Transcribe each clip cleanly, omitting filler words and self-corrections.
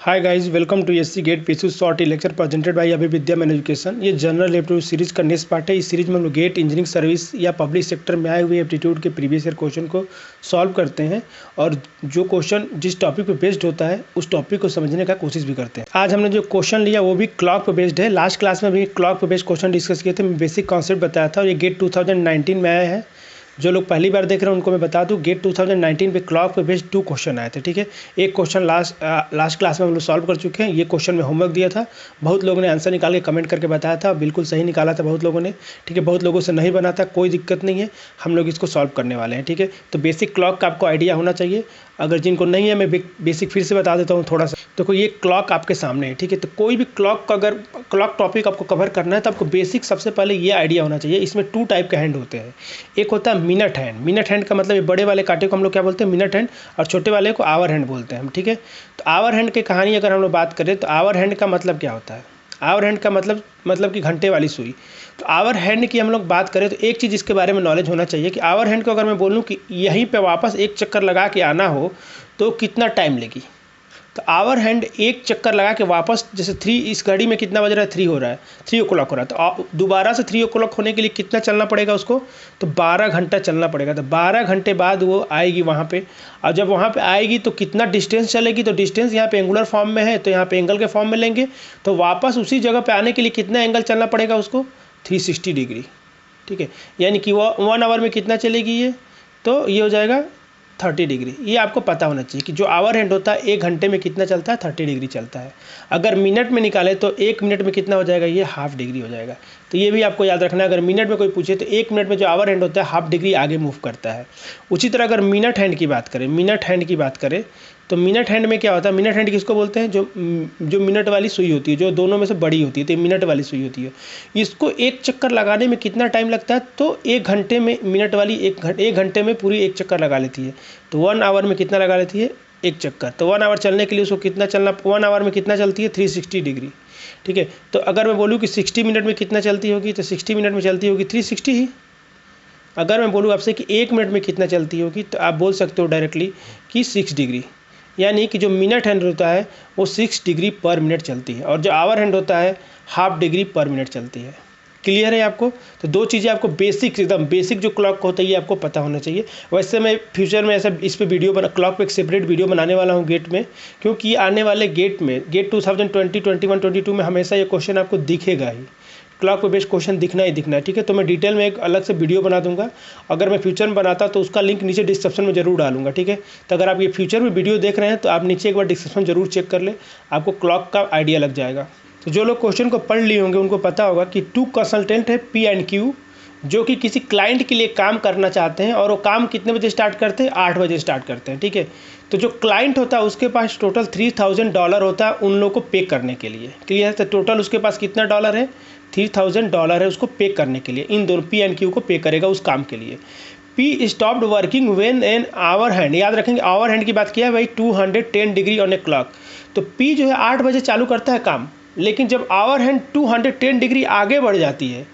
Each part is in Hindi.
Hi guys, welcome to SC GATE PC short lecture presented by अभी विद्या मैन एजुकेशन। ये जनरल एप्टीट्यूड सीरीज का नेक्स्ट पार्ट है। इस सीरीज में हम लोग गेट इंजीनियरिंग सर्विस या पब्लिक सेक्टर में आए हुए एप्टीट्यूड के प्रीवियस ईयर क्वेश्चन को सॉल्व करते हैं और जो क्वेश्चन जिस टॉपिक पे बेस्ड होता है उस टॉपिक को समझने का कोशिश भी करते हैं। आज हमने जो क्वेश्चन लिया वो भी क्लॉक पे बेस्ड है। लास्ट क्लास में भी क्लॉक पे बेस्ड क्वेश्चन डिस्कस किए थे, मैं बेसिक कॉन्सेप्ट बताया था और ये गेट 2019 में आया है। जो लोग पहली बार देख रहे हैं उनको मैं बता दूं, गेट 2019 पे क्लॉक पे बेस्ड 2 क्वेश्चन आए थे। ठीक है, एक क्वेश्चन लास्ट क्लास में हम लोग सॉल्व कर चुके हैं। ये क्वेश्चन में होमवर्क दिया था, बहुत लोगों ने आंसर निकाल के कमेंट करके बताया था, बिल्कुल सही निकाला था बहुत लोगों ने। ठीक है, बहुत लोगों से नहीं बना था, कोई दिक्कत नहीं है, हम लोग इसको सॉल्व करने वाले हैं। ठीक है, तो बेसिक क्लॉक का आपको आइडिया होना चाहिए। अगर जिनको नहीं है मैं बेसिक फिर से बता देता हूँ थोड़ा सा। तो ये क्लॉक आपके सामने है। ठीक है, तो कोई भी क्लॉक का अगर क्लॉक टॉपिक आपको कवर करना है तो आपको बेसिक सबसे पहले ये आइडिया होना चाहिए। इसमें 2 टाइप के हैंड होते हैं। एक होता है मिनट हैंड। मिनट हैंड का मतलब ये बड़े वाले कांटे को हम लोग क्या बोलते हैं, मिनट हैंड, और छोटे वाले को आवर हैंड बोलते हैं हम। ठीक है, तो आवर हैंड की कहानी अगर हम लोग बात करें तो आवर हैंड का मतलब क्या होता है। आवर हैंड का मतलब कि घंटे वाली सुई। तो आवर हैंड की हम लोग बात करें तो एक चीज़ इसके बारे में नॉलेज होना चाहिए कि आवर हैंड को अगर मैं बोलूँ कि यहीं पे वापस एक चक्कर लगा के आना हो तो कितना टाइम लेगी। तो आवर हैंड एक चक्कर लगा के वापस, जैसे 3 इस घड़ी में कितना बज रहा है, 3 हो रहा है, 3 o'clock हो रहा है, तो दोबारा से 3 o'clock होने के लिए कितना चलना पड़ेगा उसको, तो 12 घंटा चलना पड़ेगा। तो 12 घंटे बाद वो आएगी वहाँ पे, और जब वहाँ पे आएगी तो कितना डिस्टेंस चलेगी, तो डिस्टेंस यहाँ पे एंगुलर फॉर्म में है तो यहाँ पे एंगल के फॉर्म में लेंगे, तो वापस उसी जगह पे आने के लिए कितना एंगल चलना पड़ेगा उसको, 360 डिग्री। ठीक है, यानी कि वो 1 आवर में कितना चलेगी ये, तो ये हो जाएगा 30 डिग्री। ये आपको पता होना चाहिए कि जो आवर हैंड होता है 1 घंटे में कितना चलता है, 30 डिग्री चलता है। अगर मिनट में निकाले तो 1 मिनट में कितना हो जाएगा, ये हाफ डिग्री हो जाएगा। तो ये भी आपको याद रखना है। अगर मिनट में कोई पूछे तो 1 मिनट में जो आवर हैंड होता है हाफ डिग्री आगे मूव करता है। उसी तरह अगर मिनट हैंड की बात करें तो मिनट हैंड में क्या होता है, मिनट हैंड किसको बोलते हैं, जो मिनट वाली सुई होती है, जो दोनों में से बड़ी होती है, तो मिनट वाली सुई होती है। इसको एक चक्कर लगाने में कितना टाइम लगता है, तो 1 घंटे में मिनट वाली 1 घंटे में पूरी 1 चक्कर लगा लेती है। तो 1 आवर में कितना लगा लेती है, 1 चक्कर। तो 1 आवर चलने के लिए उसको कितना चलना, 1 आवर में कितना चलती है, 360 डिग्री। ठीक है, तो अगर मैं बोलूँ कि 60 मिनट में कितना चलती होगी, तो 60 मिनट में चलती होगी 360 ही। अगर मैं बोलूँ आपसे कि 1 मिनट में कितना चलती होगी, तो आप बोल सकते हो डायरेक्टली कि 6 डिग्री। यानी कि जो मिनट हैंड होता है वो 6 डिग्री पर मिनट चलती है, और जो आवर हैंड होता है हाफ डिग्री पर मिनट चलती है। क्लियर है आपको। तो 2 चीज़ें आपको बेसिक, एकदम बेसिक जो क्लॉक होता है ये आपको पता होना चाहिए। वैसे मैं फ्यूचर में ऐसा इस पे वीडियो बना, क्लॉक पे एक सेपरेट वीडियो बनाने वाला हूँ गेट में, क्योंकि आने वाले गेट 2020, 21, 22 में हमेशा ये क्वेश्चन आपको दिखेगा ही। क्लॉक पे बेस्ड क्वेश्चन दिखना ही दिखना है। ठीक है, तो मैं डिटेल में एक अलग से वीडियो बना दूंगा। अगर मैं फ्यूचर में बनाता तो उसका लिंक नीचे डिस्क्रिप्शन में जरूर डालूंगा। ठीक है, तो अगर आप ये फ्यूचर में वीडियो देख रहे हैं तो आप नीचे एक बार डिस्क्रिप्शन जरूर चेक कर ले, आपको क्लॉक का आइडिया लग जाएगा। तो जो लोग क्वेश्चन को पढ़ लिए होंगे उनको पता होगा कि 2 कंसल्टेंट है P एंड Q, जो कि किसी क्लाइंट के लिए काम करना चाहते हैं, और वो काम कितने बजे स्टार्ट करते हैं, 8 बजे स्टार्ट करते हैं। ठीक है, तो जो क्लाइंट होता है उसके पास टोटल $3000 होता है उन लोगों को पे करने के लिए। क्लियर है, तो टोटल उसके पास कितना डॉलर है, $3000 है उसको पे करने के लिए। इन दोनों P एंड Q को पे करेगा उस काम के लिए। P stopped working when an hour hand, याद रखेंगे आवर हैंड की बात किया है भाई, 210 डिग्री ऑन ए क्लॉक। तो P जो है 8 बजे चालू करता है काम, लेकिन जब आवर हैंड 210 डिग्री आगे बढ़ जाती है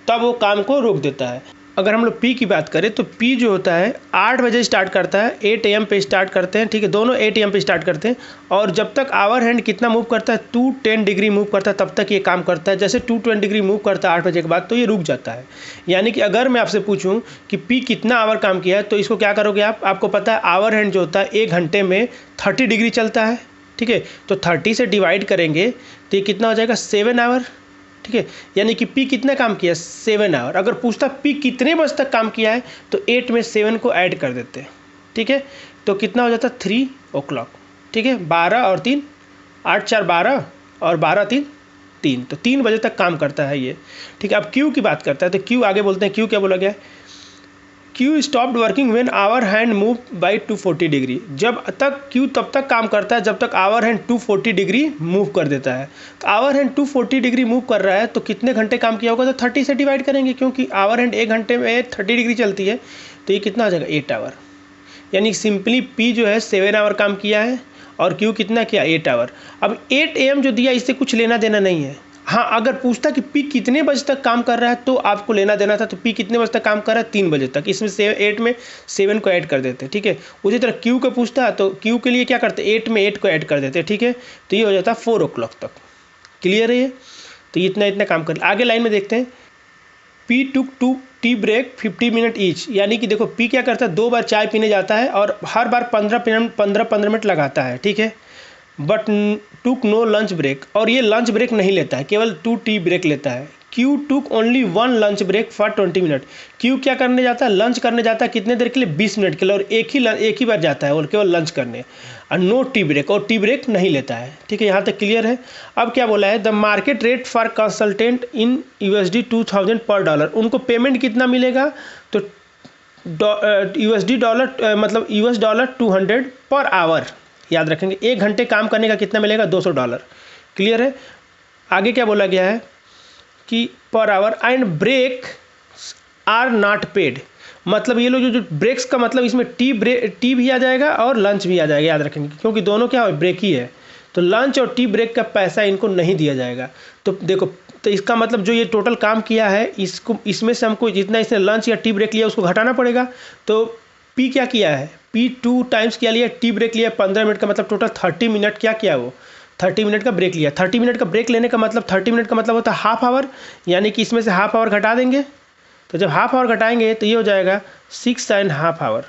तब वो काम को रोक देता है। अगर हम लोग P की बात करें तो P जो होता है 8 बजे स्टार्ट करता है, 8 AM पे स्टार्ट करते हैं। ठीक है, दोनों 8 AM पे स्टार्ट करते हैं, और जब तक आवर हैंड कितना मूव करता है, 210 डिग्री मूव करता है, तब तक ये काम करता है। जैसे 220 डिग्री मूव करता है 8 बजे के बाद तो ये रुक जाता है। यानी कि अगर मैं आपसे पूछूं कि P कितना आवर काम किया है, तो इसको क्या करोगे आप, आपको पता है आवर हैंड जो होता है 1 घंटे में 30 डिग्री चलता है। ठीक है, तो 30 से डिवाइड करेंगे तो ये कितना हो जाएगा, 7 आवर। ठीक है, यानी कि P कितना काम किया, 7 आवर। अगर पूछता P कितने बजे तक काम किया है तो 8 में 7 को ऐड कर देते हैं। ठीक है, तो कितना हो जाता, 3 o'clock। ठीक है, 12 और 3, 8 4 12 और 12 3 3, तो 3 बजे तक काम करता है ये। ठीक है, अब Q की बात करता है तो Q आगे बोलते हैं, Q क्या बोला गया है, Q stopped working when our hand move by 240 degree. जब तक Q तब तक काम करता है जब तक आवर हैंड 240 डिग्री मूव कर देता है। तो आवर हैंड 240 डिग्री मूव कर रहा है तो कितने घंटे काम किया होगा, तो 30 से डिवाइड करेंगे, क्योंकि आवर हैंड 1 घंटे में 30 डिग्री चलती है, तो ये कितना हो जाएगा, 8 आवर। यानी सिंपली P जो है 7 आवर काम किया है और Q कितना किया, 8 आवर। अब 8 AM जो दिया इससे कुछ लेना देना नहीं है, हाँ, अगर पूछता कि पी कितने बजे तक काम कर रहा है तो आपको लेना देना था, तो पी कितने बजे तक काम कर रहा है, 3 बजे तक, इसमें 8 में 7 को ऐड कर देते, ठीक है। उसी तरह क्यू को पूछता है तो क्यू के लिए क्या करते, 8 में 8 को ऐड कर देते, ठीक है। तो ये हो जाता है 4 o'clock तक। क्लियर है ये? तो इतना इतना काम कर। आगे लाइन में देखते हैं, P took two tea break 50 minute each, यानी कि देखो पी क्या करता है, 2 बार चाय पीने जाता है और हर बार 15 मिनट लगाता है, ठीक है। But took no lunch break, और ये लंच ब्रेक नहीं लेता है, केवल 2 टी ब्रेक लेता है। Q took only 1 lunch break for 20 minute, Q क्या करने जाता है, लंच करने जाता है, कितने देर के लिए, 20 मिनट के लिए, और एक ही बार जाता है और केवल लंच करने, और नो टी ब्रेक, और टी ब्रेक नहीं लेता है, ठीक है। यहाँ तक क्लियर है। अब क्या बोला है, the market rate for consultant in USD 2000 पर डॉलर, उनको पेमेंट कितना मिलेगा, तो USD डॉलर मतलब US डॉलर 200 पर आवर, याद रखेंगे। 1 घंटे काम करने का कितना मिलेगा, $200। क्लियर है। आगे क्या बोला गया है कि पर hour and break are not paid, मतलब ये लोग जो ब्रेक्स का मतलब इसमें टी भी आ जाएगा और लंच भी आ जाएगा, याद रखेंगे, क्योंकि दोनों क्या है, ब्रेक ही है। तो लंच और टी ब्रेक का पैसा इनको नहीं दिया जाएगा। तो देखो, तो इसका मतलब जो ये टोटल काम किया है, इसको इसमें से हमको जितना इसने लंच या टी ब्रेक लिया उसको घटाना पड़ेगा। तो पी क्या किया है, पी 2 टाइम्स क्या लिया, टी ब्रेक लिया 15 मिनट का, मतलब टोटल 30 मिनट क्या किया, वो 30 मिनट का ब्रेक लिया। 30 मिनट का ब्रेक लेने का मतलब 30 मिनट का मतलब होता है हाफ आवर, यानी कि इसमें से हाफ आवर घटा देंगे। तो जब हाफ आवर घटाएंगे तो ये हो जाएगा 6.5 आवर,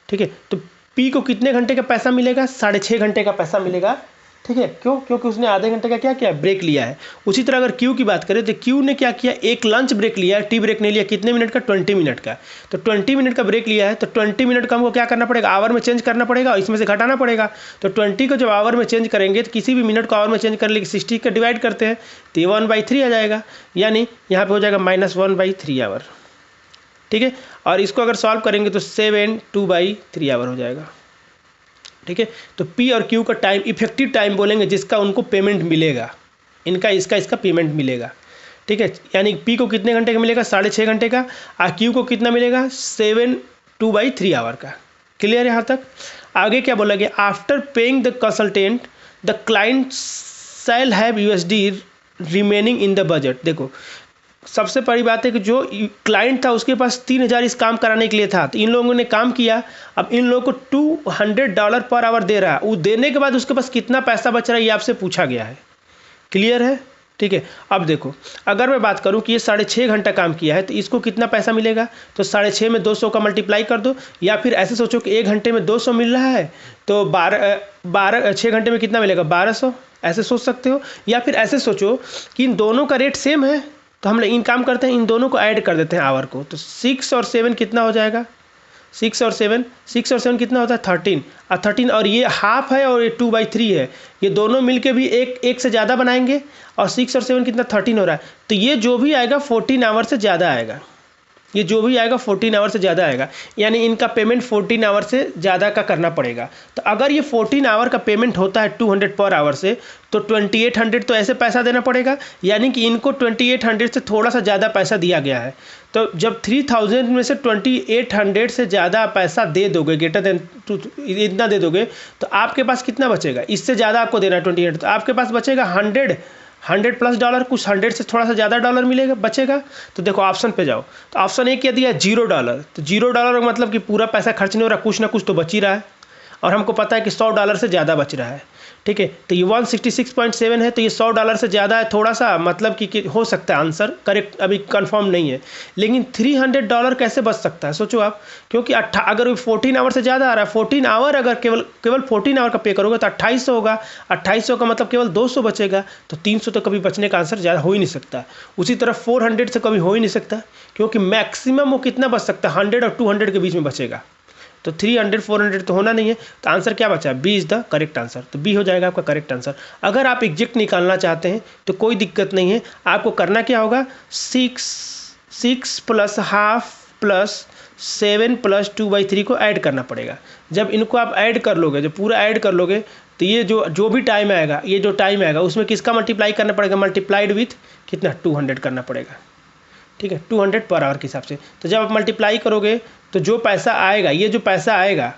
ठीक है। तो पी को कितने घंटे का पैसा मिलेगा, 6.5 घंटे का पैसा मिलेगा, ठीक है। क्यों, क्योंकि उसने आधे घंटे का क्या किया, ब्रेक लिया है। उसी तरह अगर क्यू की बात करें तो क्यू ने क्या किया, एक लंच ब्रेक लिया है, टी ब्रेक नहीं लिया, कितने मिनट का, 20 मिनट का। तो 20 मिनट का ब्रेक लिया है, तो 20 मिनट का हमको क्या करना पड़ेगा, आवर में चेंज करना पड़ेगा और इसमें से घटाना पड़ेगा। तो 20 को जब आवर में चेंज करेंगे तो किसी भी मिनट को आवर में चेंज करने के 60 का डिवाइड करते हैं तो ये 1/3 आ जाएगा, यानी यहाँ पर हो जाएगा -1/3 आवर, ठीक है। और इसको अगर सॉल्व करेंगे तो 7 2/3 आवर हो जाएगा, ठीक है। तो पी और क्यू का टाइम, इफेक्टिव टाइम बोलेंगे जिसका उनको पेमेंट मिलेगा, इनका इसका पेमेंट मिलेगा, ठीक है। यानी पी को कितने घंटे का मिलेगा, 6.5 घंटे का, और क्यू को कितना मिलेगा, 7 2/3 आवर का। क्लियर यहाँ तक। आगे क्या बोला गया, after paying the consultant the client shall have USD remaining in the budget. देखो, सबसे बड़ी बात है कि जो क्लाइंट था उसके पास 3000 इस काम कराने के लिए था, तो इन लोगों ने काम किया, अब इन लोगों को $200 पर आवर दे रहा है, वो देने के बाद उसके पास कितना पैसा बच रहा है ये आपसे पूछा गया है। क्लियर है, ठीक है। अब देखो, अगर मैं बात करूं कि ये 6.5 घंटा काम किया है तो इसको कितना पैसा मिलेगा, तो 6.5 में 200 का मल्टीप्लाई कर दो, या फिर ऐसे सोचो कि 1 घंटे में 200 मिल रहा है तो 6 घंटे में कितना मिलेगा, 1200, ऐसे सोच सकते हो। या फिर ऐसे सोचो कि इन दोनों का रेट सेम है, तो हम इन काम करते हैं, इन दोनों को ऐड कर देते हैं आवर को, तो 6 और 7 कितना हो जाएगा, 6 और 7 कितना होता है, 13, और 13, और ये हाफ है और ये 2/3 है, ये दोनों मिलके भी एक से ज़्यादा बनाएंगे, और 6 और 7 कितना, 13 हो रहा है। तो ये जो भी आएगा 14 आवर से ज़्यादा आएगा, ये जो भी आएगा 14 आवर से ज़्यादा आएगा, यानी इनका पेमेंट 14 आवर से ज़्यादा का करना पड़ेगा। तो अगर ये 14 आवर का पेमेंट होता है 200 पर आवर से, तो 2800 तो ऐसे पैसा देना पड़ेगा, यानी कि इनको 2800 से थोड़ा सा ज़्यादा पैसा दिया गया है। तो जब 3000 में से 2800 से ज़्यादा पैसा दे दोगे, ग्रेटर देन इतना दे दोगे, तो आपके पास कितना बचेगा, इससे ज़्यादा आपको देना है 2800, तो आपके पास बचेगा 100 प्लस डॉलर, कुछ 100 से थोड़ा सा ज़्यादा डॉलर मिलेगा, बचेगा। तो देखो ऑप्शन पे जाओ, तो ऑप्शन ए क्या दिया है, $0, तो $0 का मतलब कि पूरा पैसा खर्च नहीं हो रहा, कुछ ना कुछ तो बच ही रहा है, और हमको पता है कि $100 से ज़्यादा बच रहा है, ठीक है। तो ये 166.7 है, तो ये $100 से ज़्यादा है, थोड़ा सा मतलब कि हो सकता है आंसर करेक्ट, अभी कंफर्म नहीं है। लेकिन $300 कैसे बच सकता है, सोचो आप, क्योंकि अगर 14 आवर से ज़्यादा आ रहा है, 14 आवर अगर केवल 14 आवर का पे करोगे तो 2800 होगा, 2800 का मतलब केवल 200 बचेगा, तो 300 तो कभी बचने का आंसर ज़्यादा हो ही नहीं सकता। उसी तरह 400 से कभी हो ही नहीं सकता, क्योंकि मैक्सिमम वो कितना बच सकता है, 100 और 200 के बीच में बचेगा, तो 300 400 तो होना नहीं है। तो आंसर क्या बचा, B is the correct answer, तो बी हो जाएगा आपका करेक्ट आंसर। अगर आप एग्जैक्ट निकालना चाहते हैं तो कोई दिक्कत नहीं है, आपको करना क्या होगा, 6 प्लस हाफ प्लस 7 प्लस 2/3 को ऐड करना पड़ेगा। जब इनको आप ऐड कर लोगे, जब पूरा ऐड कर लोगे, तो ये जो भी टाइम आएगा, ये जो टाइम आएगा उसमें किसका मल्टीप्लाई करना पड़ेगा, मल्टीप्लाइड विथ कितना, 200 करना पड़ेगा, ठीक है, 200 पर आवर के हिसाब से। तो जब आप मल्टीप्लाई करोगे तो जो पैसा आएगा, ये जो पैसा आएगा,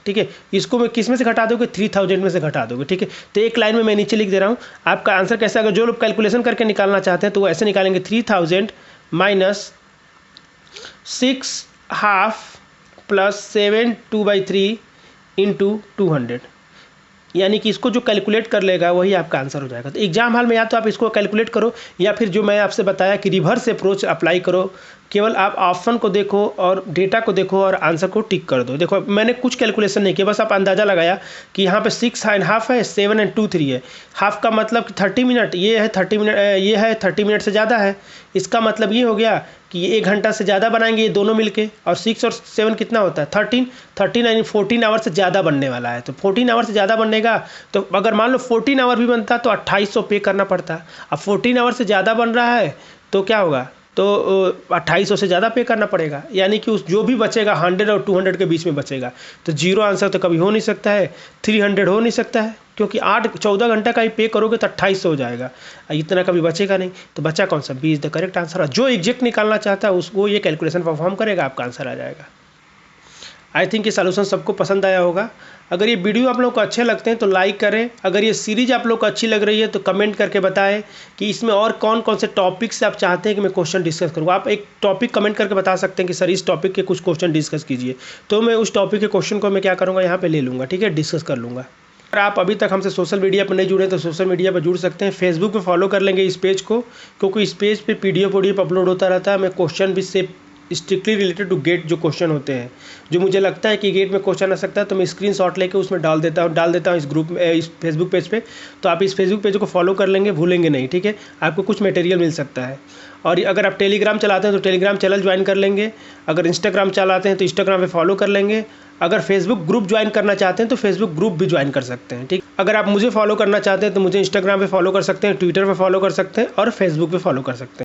ठीक है। इसको मैं किस में से घटा दोगे, 3000 में से घटा दोगे, ठीक है। तो एक लाइन में मैं नीचे लिख दे रहा हूँ। आपका आंसर कैसे, अगर जो लोग कैलकुलेशन करके निकालना चाहते हैं तो वो ऐसे निकालेंगे, 3000 माइनस 6/2 प्लस 7 2/3 इंटू 200, यानी कि इसको जो कैलकुलेट कर लेगा वही आपका आंसर हो जाएगा। तो एग्जाम हॉल में या तो आप इसको कैलकुलेट करो या फिर जो मैं आपसे बताया कि रिवर्स अप्रोच अप्लाई करो। केवल आप ऑप्शन को देखो और डेटा को देखो और आंसर को टिक कर दो। देखो मैंने कुछ कैलकुलेशन नहीं किया, बस आप अंदाज़ा लगाया कि यहाँ पे 6.5 है, 7 और 2 3 है। हाफ का मतलब कि 30 मिनट, ये है 30 मिनट, ये है 30 मिनट से ज़्यादा है। इसका मतलब ये हो गया कि ये 1 घंटा से ज़्यादा बनाएंगे ये दोनों मिलके। और 6 और 7 कितना होता है, 13 यानी 14 आवर से ज़्यादा बनने वाला है। तो 14 आवर से ज़्यादा बनने तो अगर मान लो 14 आवर भी बनता तो 2800 पे करना पड़ता। अब 14 आवर से ज़्यादा बन रहा है तो क्या होगा, तो 2800 से ज़्यादा पे करना पड़ेगा, यानी कि उस जो भी बचेगा 100 और 200 के बीच में बचेगा। तो जीरो आंसर तो कभी हो नहीं सकता है, 300 हो नहीं सकता है, क्योंकि 14 घंटा का ही पे करोगे तो 2800 हो जाएगा, इतना कभी बचेगा नहीं। तो बचा कौन सा, B is the correct answer. जो एग्जैक्ट निकालना चाहता है उसको ये कैलकुलेशन परफॉर्म करेगा, आपका आंसर आ जाएगा। आई थिंक ये सॉल्यूशन सबको पसंद आया होगा। अगर ये वीडियो आप लोग को अच्छे लगते हैं तो लाइक करें। अगर ये सीरीज़ आप लोग को अच्छी लग रही है तो कमेंट करके बताएं कि इसमें और कौन कौन से टॉपिक से आप चाहते हैं कि मैं क्वेश्चन डिस्कस करूँ। आप एक टॉपिक कमेंट करके बता सकते हैं कि सर इस टॉपिक के कुछ क्वेश्चन डिस्कस कीजिए, तो मैं उस टॉपिक के क्वेश्चन को मैं क्या करूँगा, यहाँ पर ले लूँगा, ठीक है, डिस्कस कर लूँगा। अगर आप अभी तक हमसे सोशल मीडिया पर नहीं जुड़े तो सोशल मीडिया पर जुड़ सकते हैं। फेसबुक पे फॉलो कर लेंगे इस पेज को, क्योंकि इस पेज पे पीडीएफ अपलोड होता रहता है। मैं क्वेश्चन भी से स्ट्रिक्टली रिलेटेड टू गेट जो क्वेश्चन होते हैं, जो मुझे लगता है कि गेट में क्वेश्चन आ सकता है, तो मैं स्क्रीनशॉट लेके उसमें डाल देता हूँ इस ग्रुप में, इस फेसबुक पेज पे। तो आप इस फेसबुक पेज को फॉलो कर लेंगे, भूलेंगे नहीं, ठीक है। आपको कुछ मटेरियल मिल सकता है। और अगर आप टेलीग्राम चलाते हैं तो टेलीग्राम चैनल ज्वाइन कर लेंगे। अगर इंस्टाग्राम चलाते हैं तो इंस्टाग्राम पे फॉलो कर लेंगे। अगर फेसबुक ग्रुप ज्वाइन करना चाहते हैं तो फेसबुक ग्रुप भी ज्वाइन कर सकते हैं, ठीक। अगर आप मुझे फॉलो करना चाहते हैं तो मुझे इंस्टाग्राम पे फॉलो कर सकते हैं, ट्विटर पे फॉलो कर सकते हैं और फेसबुक पे फॉलो कर सकते हैं।